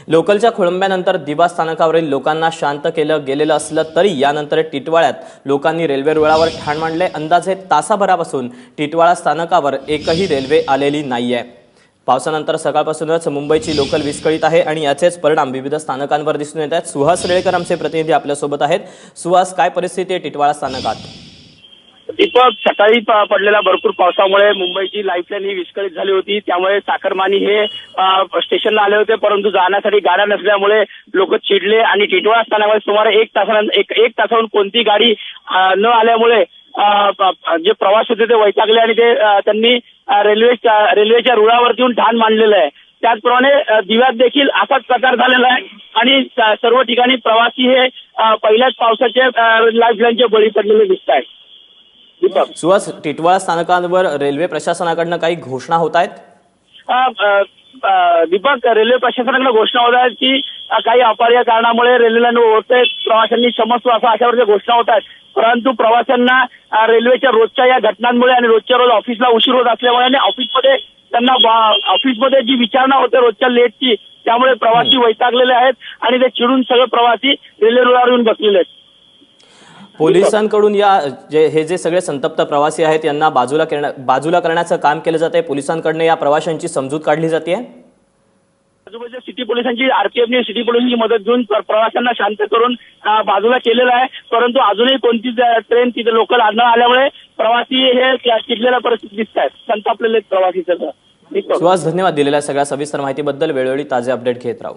लोकलच्या खोळंब्यानंतर दिवा स्थानकावरील लोकांना शांत केलं गेलेलं असलं तरी यानंतर टिटवाळ्यात लोकांनी रेल्वे रुळावर ठाण मांडले। अंदाजे तासाभरापासून टिटवाळा स्थानकावर एकही रेल्वे आलेली नाहीये। पावसानंतर सकाळपासूनच मुंबईची लोकल विस्कळीत आहे आणि याचेच परिणाम विविध स्थानकांवर दिसून येत आहेत। सुहास रेळकर आमचे प्रतिनिधी आपल्यासोबत आहेत। सुहास, काय परिस्थिती आहे टिटवाळा स्थानकात? दीपक, सकाळी पडलेल्या भरपूर पावसामुळे मुंबईची लाईफलाईन ही विस्कळीत झाली होती। त्यामुळे चाकरमानी हे स्टेशनला आले होते, परंतु जाण्यासाठी गाड्या नसल्यामुळे लोक चिडले आणि टिटवाळा स्थानकावर सुमारे एक तासाहून कोणती गाडी न आल्यामुळे जे प्रवास होते ते वैतागले आणि त्यांनी रेल्वेच्या रुळावरती येऊन ठाण मांडलेलं आहे। त्याचप्रमाणे दिव्यात देखील असाच प्रकार झालेला आहे आणि सर्व ठिकाणी प्रवासी हे पहिल्याच पावसाचे लाईफलाईनचे बळी पडलेले दिसत आहेत। सुहास, टिटवाळा स्थानकावर रेल्वे प्रशासनाकडून काही घोषणा होत आहेत? दीपक, रेल्वे प्रशासनाकडे घोषणा होत आहेत की काही अपरिहार्य कारणामुळे रेल्वेला होते प्रवाशांनी क्षमस्व अशा घोषणा होत आहेत। परंतु प्रवाशांना रेल्वेच्या रोजच्या या घटनांमुळे आणि रोजच्या रोज ऑफिसला उशीर होत असल्यामुळे आणि ऑफिसमध्ये जी विचारणा होते रोजच्या लेटची, त्यामुळे प्रवासी वैतागलेले आहेत आणि ते चिडून सगळे प्रवासी रेल्वे रुळावर येऊन बसलेले आहेत। पोलिसांकडून हे जे सगळे संतप्त प्रवासी आहेत यांना बाजूला करण्याचं काम केलं जाते। पोलिसांकडून या प्रवाशांची समजूत काढली जाते। आजूबाजूच्या सिटी पोलिसांची आरपीएफने सिटी पोलिसांची मदत घेऊन प्रवाशांना शांत करून बाजूला केलेलं आहे। परंतु अजूनही कोणतीच ट्रेन तिथे लोकल न आल्यामुळे प्रवासी हे चिडलेल्या परिस्थितीत दिसत आहेत, संतापलेले प्रवासी सगळं। सुहास, धन्यवाद दिलेल्या सगळ्या सविस्तर माहितीबद्दल। वेळोवेळी ताजे अपडेट घेत राहू।